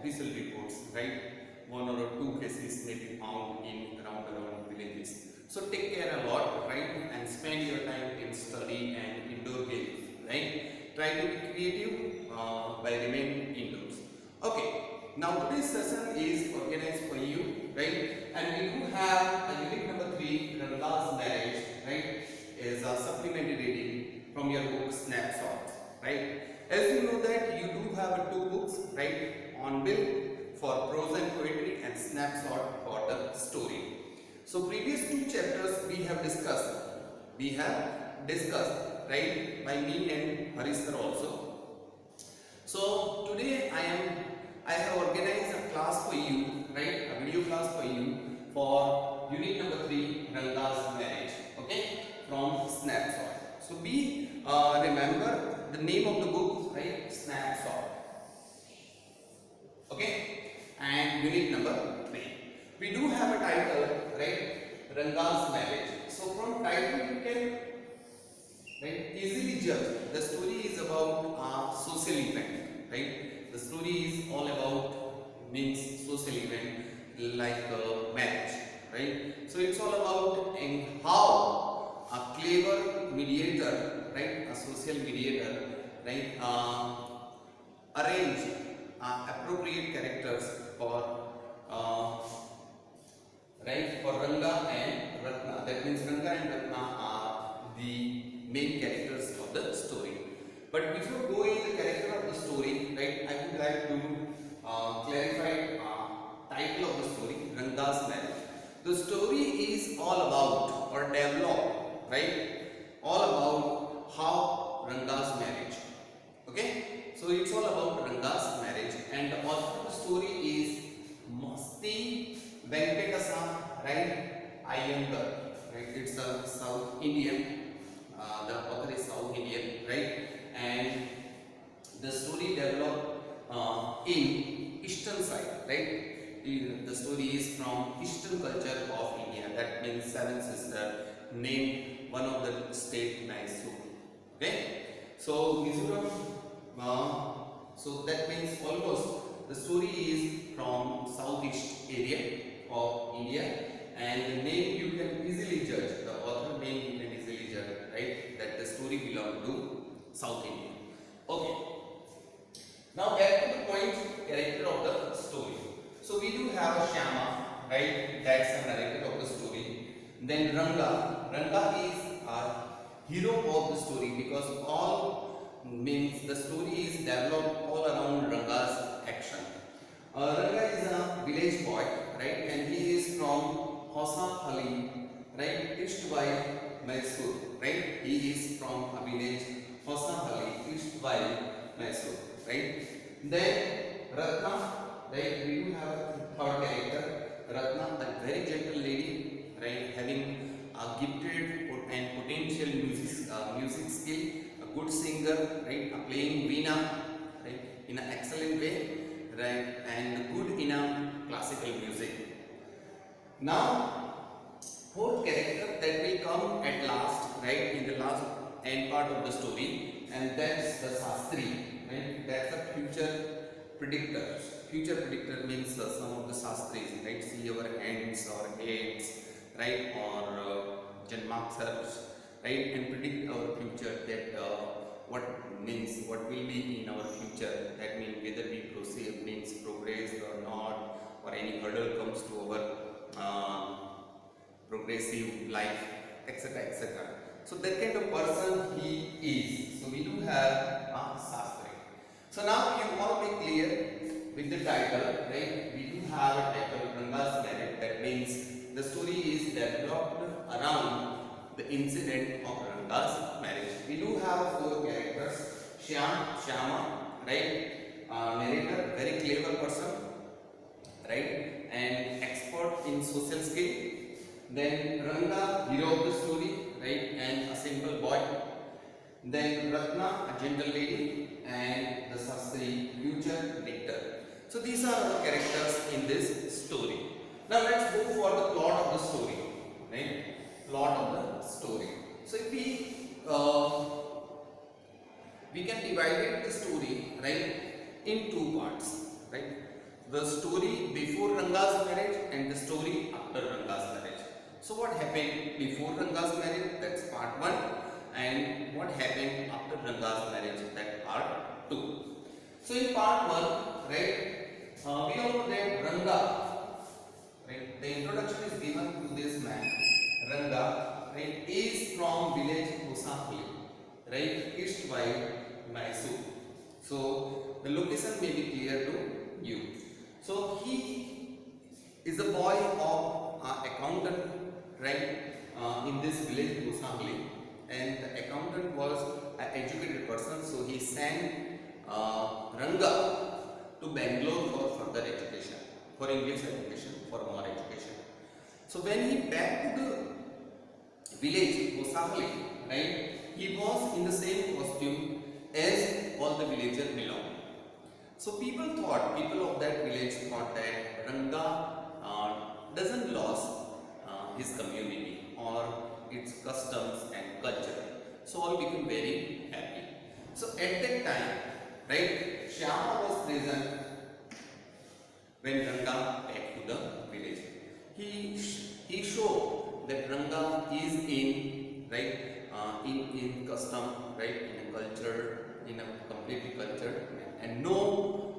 official reports, right? One or two cases may be found in around villages. So take care a lot, right? And spend your time in study and indoor games, right? Try to be creative by remaining indoors. Okay. Now today's session is organized for you, right? And we do have a unit number 3, Ranga's marriage, right? Is a supplementary reading from your book Snapshots, right? As you know that you do have two books, right? On Bill for prose and poetry and Snapshot for the story. So previous two chapters we have discussed, right? By me and Harish sir also. So today I have organized a class for you, right? A video class for you for unit number 3, Ranga's marriage, okay? From Snapshot. So we remember the name of the book, right? Snapshot, okay? And unit number 3. We do have a title, right? Ranga's marriage. So from title you can, right, easily judge. The story is about a social event, right? The story is all about social event like marriage, right? So it's all about how a clever mediator, right, a social mediator, right, arrange appropriate characters for right, for Ranga and Ratna. That means Ranga and Ratna are the main characters of the story. But before going the character of the story, right, I would like to clarify title of the story, Ranga's marriage. The story is all about or develop, right, all about how Ranga's marriage. Okay, so it's all about Ranga's marriage, and the author of the story is Masti Venkatesa, right, Iyengar, right? It's a South Indian. The author is South Indian, right? And the story developed in eastern side, right? The story is from eastern culture of India. That means seven sisters. Name one of the state Mysore. Okay, so Mizoram. So that means almost the story is from southeast area of India, and the name you can easily judge. The author name you can easily judge, right? That the story belongs to South India. Okay. Now back to the point, character of the story. So we do have Shyama, right? That's the narrator of the story. Then Ranga. Ranga is a hero of the story because all means the story is developed all around Ranga's action. Ranga is a village boy, right? And he is from Hosahalli, right? East by Mysore, right? He is from a village Hosahalli, east by Mysore, right? Then Ratna, right? We do have a third character, Ratna, a very gentle lady, right? Having a gifted and potential music skill, a good singer, right? Playing veena, right? In an excellent way, right? And good in a classical music. Now, fourth character that will come at last, right? In the last end part of the story, and that's the Shastri, right? That's a future predictor. Future predictor means some of the Shastris, right? See our hands or heads, right? Or Janmakshars, right? And predict our future, that what will be in our future. That means whether we proceed, means progress or not, or any hurdle comes to our progressive life, etc., etc. So that kind of person he is. So we do have a Shastri. So now you all be clear with the title, right? We do have a title, Ranga's marriage. That means the story is developed around the incident of Ranga's marriage. We do have four characters. Shyama, right? Narrator, very clever person, right? And expert in social skill. Then Ranga, hero of the story, right? And a simple boy. Then Ratna, a gentle lady, and the Shastri, future predictor. So these are the characters in this story. Now let's go for the plot of the story, right? Plot of the story. So if we can divide the story, right, in two parts, right? the story before Ranga's marriage and the story after Ranga's marriage. So what happened before Ranga's marriage? That's part 1. And what happened after Ranga's marriage? That's part 2. So in part 1, right, we all know that Ranga, right, the introduction is given to this man, Ranga, right, is from village Hosapli, right, east by Mysore. So the location may be clear to you. So he is a boy of accountant, right, in this village Hosapli, and the accountant was an educated person, so he sent Ranga to Bangalore for further education, for English education, for more education. So when he back to the village Hosapli, right, he was in the same costume as all the villagers below. So people of that village thought that Ranga doesn't lose his community or its customs and culture. So all became very happy. So at that time, right, Shyama was present when Ranga back to the village. He showed that Ranga is in, right, in custom, right, in a culture, in a completely culture, and no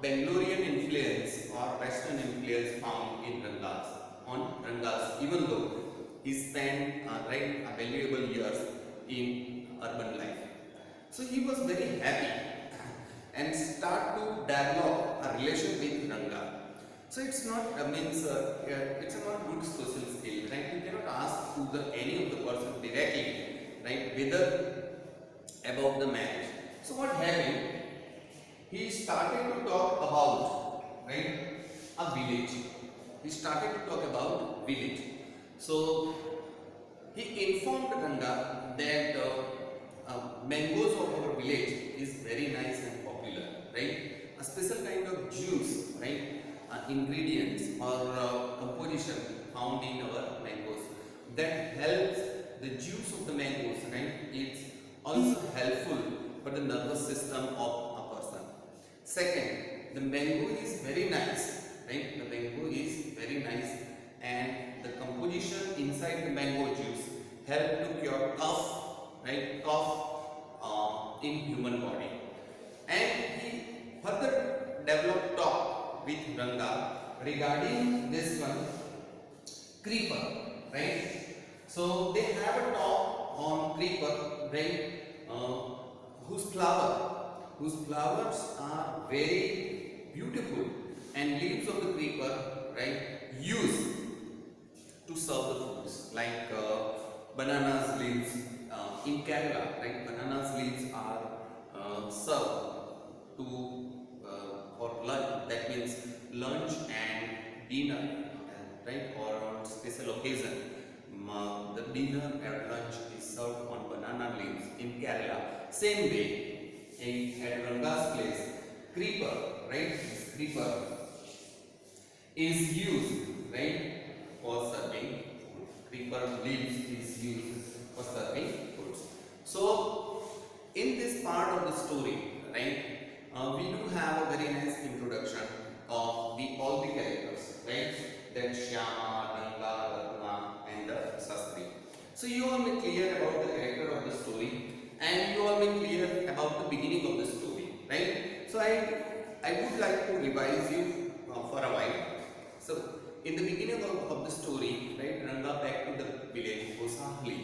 Bangalorean influence or Western influence found in Ranga's, even though he spent right, valuable years in urban life. So he was very happy and start to develop a relation with Ranga. So it's not it's a not good social skill, right? You cannot ask to any of the person directly, right, whether about the marriage. So what happened? He started to talk about, right, a village. He started to talk about village. So he informed Ranga that mangoes of our village is very nice and popular, right? A special kind of juice, right? Ingredients or composition found in our mangoes that helps the juice of the mangoes, right? It's also helpful for the nervous system of a person. Second, the mango is very nice, right? The mango is very nice, and the composition inside the mango juice help to cure cough, right? Cough in human body. And he further developed talk with Ranga regarding this one, creeper, right? So they have a talk on creeper, right? Whose flowers are very beautiful, and leaves of the creeper, right, used to serve the foods like bananas leaves in Kerala, right? Bananas leaves are served to for lunch. That means lunch and dinner, right? Or on special occasion, the dinner and lunch is served on banana leaves in Kerala. Same way, at Ranga's place, creeper, right? This creeper is used, right, for serving food. Creeper leaves is used for serving foods. So, in this part of the story, right, we do have a very nice introduction of all the characters, right? That Shyama, Ranga, Ratna, and the Sastri. So you all may clear about the character of the story, and you all may clear about the beginning of the story, right? So I would like to revise you for a while. So in the beginning of the story, right, Ranga back to the village Hosapli,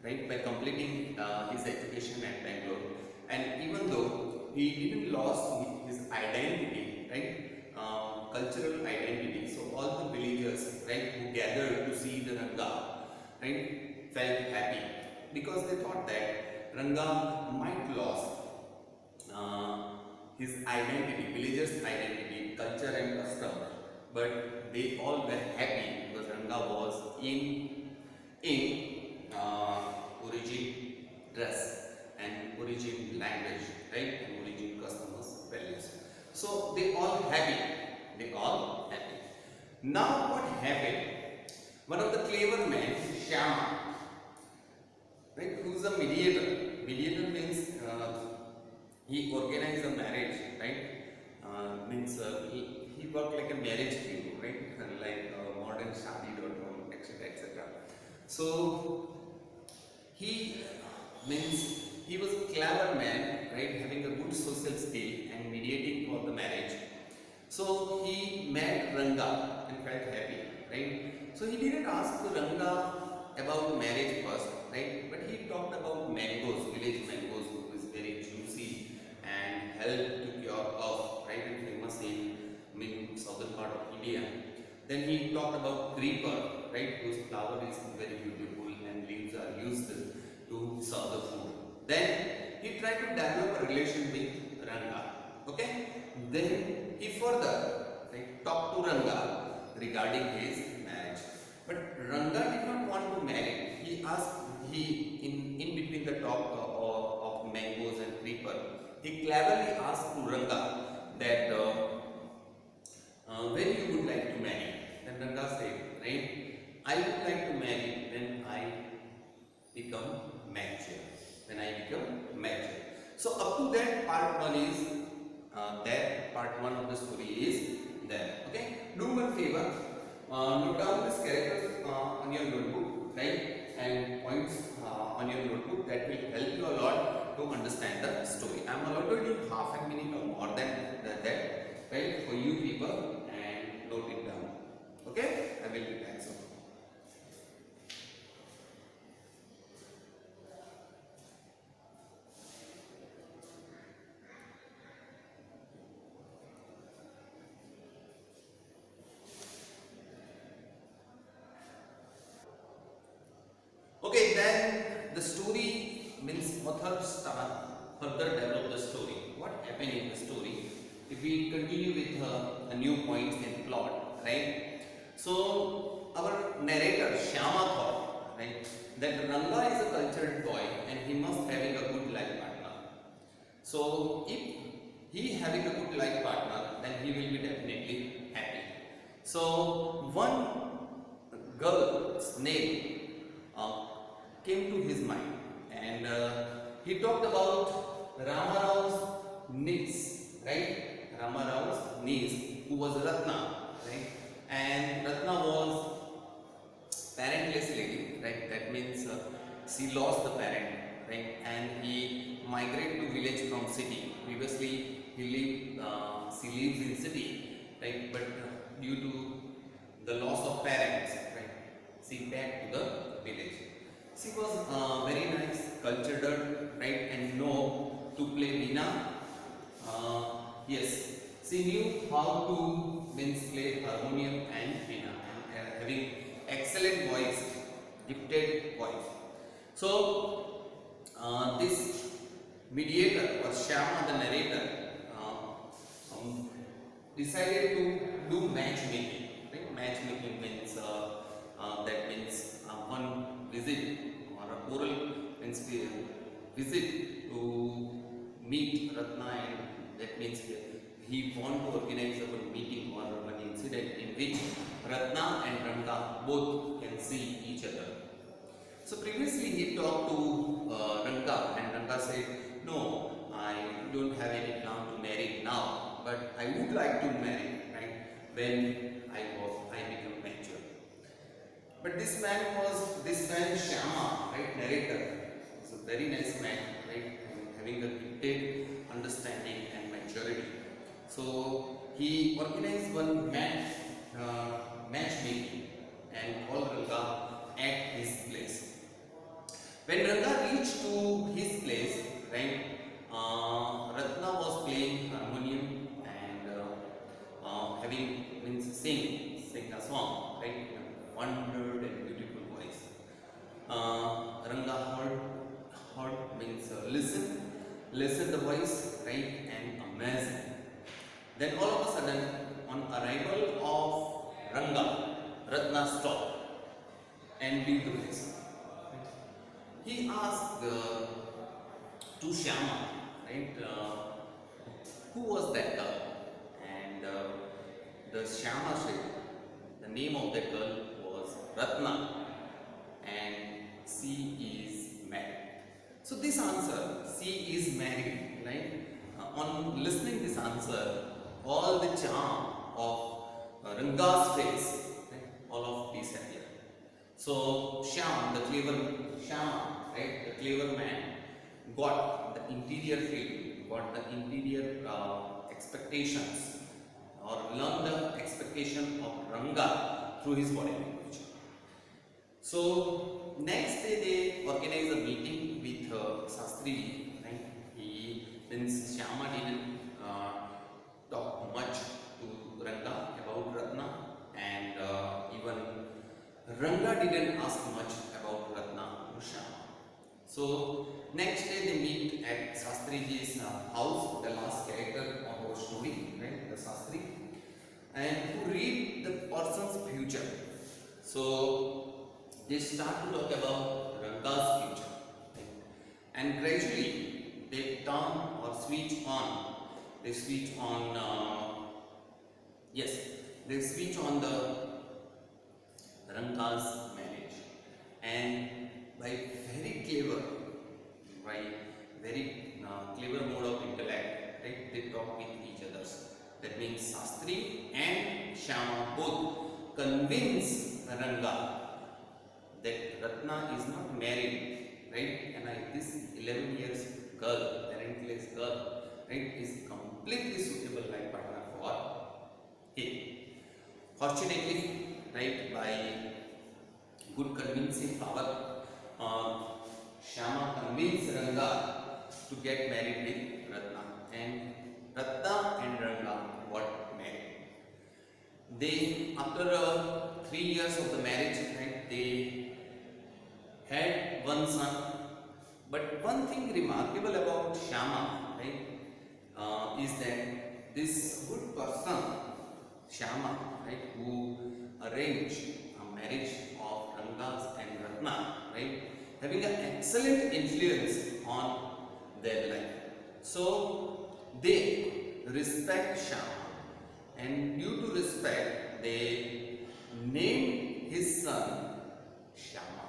right, by completing his education at Bangalore, and even though he didn't lost his identity, right, cultural identity, so all the villagers, right, who gathered to see the Ranga, right, felt happy because they thought that Ranga might lose his identity, villagers' identity, culture and custom, but they all were happy because Ranga was in origin dress and origin language, right, and origin customers values. So they all happy. They all happy. Now what happened? One of the clever men, Shyama, right, who's a mediator. Mediator means he organized a marriage, right, means he worked like a marriage bureau, right? Like modern Shadi.com, etc. etc. So he means he was a clever man, right? Having a good social skill and mediating for the marriage. So he met Ranga and felt happy, right? So he didn't ask Ranga about marriage first, right? But he talked about mangoes, village mangoes, which is very juicy and help to cure cough, right? And famous in southern part of India. Then he talked about creeper, right? Whose flower is very beautiful and leaves are used to serve the food. Then he tried to develop a relation with Ranga. Okay? Then he further talked to Ranga regarding his marriage. But Ranga did not want to marry. He asked, in between the talk of mangoes and creeper, he cleverly asked to Ranga that when you would like to marry. Then Ranga said, right, I would like to marry when I become mature. When I become mature. So up to that part one is that part one of the story is there. Okay. Do one favor. Note down these characters on your notebook, right, and points on your notebook. That will help you a lot to understand the story. I am allowed to do half a minute or more than that, right, for you people, and note it down. Okay. I will be back soon. Okay, then the story means author start further develop the story. What happened in the story? If we continue with a new points in plot, right? So our narrator Shyama thought, right, that Ranga is a cultured boy and he must having a good life partner. So if he having a good life partner, then he will be definitely happy. So one girl's name came to his mind, and he talked about Ramarao's niece, right? Ramarao's niece, who was Ratna, right? And Ratna was parentless lady, right? That means she lost the parent, right? And he migrated to village from city. Previously, she lives in city, right? But due to the loss of parents, right, she back to the village. She was very nice, cultured, right, and know to play veena. Yes, she knew how to play harmonium and veena, and having excellent voice, gifted voice. So this mediator or Shyama, the narrator, decided to do matchmaking. Right? Matchmaking means that means one visit or a oral visit to meet Ratna, and that means he want to organize a meeting or one incident in which Ratna and Ranga both can see each other. So previously he talked to Ranga, and Ranga said, no, I don't have any plan to marry now, but I would like to marry, right, when I become mature. But this man Shyama, right, narrator, was a very nice man, right, having a gifted understanding and maturity. So he organized one matchmaking and called Ranga at his place. When Ranga reached to his place, right, Ratna was playing harmonium and sing a song, right, in a wondered and beautiful voice. Ranga heard listen the voice, right, and amazing. Then all of a sudden, on arrival of Ranga, Ratna stopped and leave the place. He asked to Shyama, right, who was that girl? And the Shyama said, the name of that girl was Ratna, and she is married. So this answer, she is married, right? On listening this answer, all the charm of Ranga's face, right, all of these are here. So Shyam, the clever Shyama, right, the clever man, got the interior feeling, got the interior expectations, or learned the expectation of Ranga through his body language. So next day they organize a meeting with Shastri, right? Since Shyama didn't talk much to Ranga about Ratna, and even Ranga didn't ask much about Ratna to Shyama. So next day they meet at Shastriji's house, the last character of our story, right? The Shastri, and who read the person's future. So they start to talk about Ranga's future, right? And gradually they turn or switch on. They switch on. Yes, they switch on the Ranga's marriage, and by very clever, right, very clever mode of intellect, right, they talk with each other. That means Shastri and Shyama both convince Ranga that Ratna is not married, right, and this 11 years girl, parentless girl, right, is completely suitable life partner for him. Fortunately, right, by good convincing power, Shyama convinced Ranga to get married with Ratna, and Ratna and Ranga got married. They, after 3 years of the marriage, right, they had one son. But one thing remarkable about Shyama, right, is that this good person, Shyama, right, who arranged a marriage of Ranga's and Ratna, right, having an excellent influence on their life. So they respect Shyama, and due to respect, they named his son Shyama,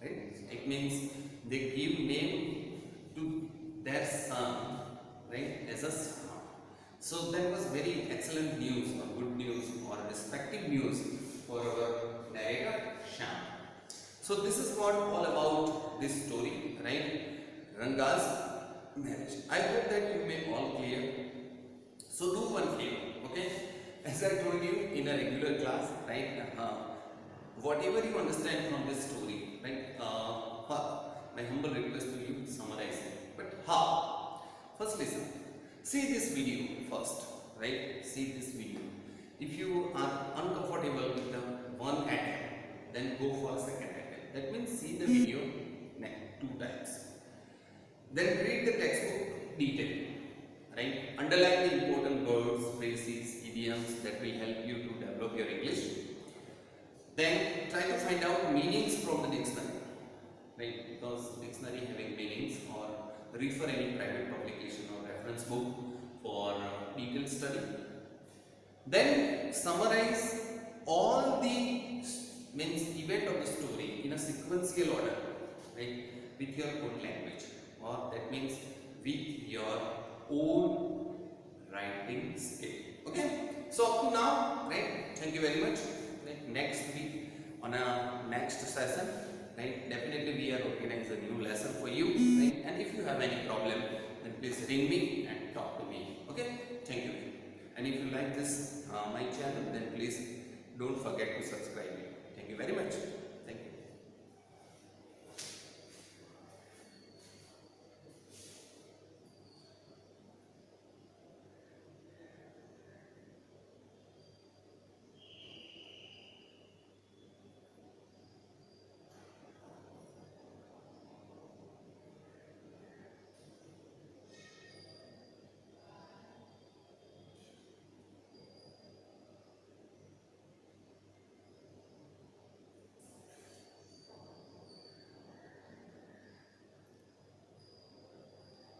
right? It means they give name to their son, right, as a Shyama. So that was very excellent news, or good news, or respective news for our narrator Shyam. So this is what all about this story, right? Ranga's marriage. I hope that you may all clear. So do one favor, okay? As I told you in a regular class, right? Whatever you understand from this story, right? My humble request to you, summarize it. But how? First, listen. See this video first, right? See this video. If you are uncomfortable with the one attempt, then go for a second attempt. That means see the video 2 times. Then read the textbook detail, right? Underline the important words, phrases, idioms that will help you to develop your English. Then try to find out meanings from the dictionary, right? Because dictionary having meanings, or refer any private publication or reference book for detailed study. Then summarize all the event of the story in a sequential order, right? With your own language, or that means with your own writing skill. Okay. So up to now, right? Thank you very much. Right? Next week on a next session, right? Definitely we are organizing a new lesson for you, right? And if you have any problem, then please ring me and talk to me. Okay? Thank you. And if you like this my channel, then please don't forget to subscribe me. Thank you very much.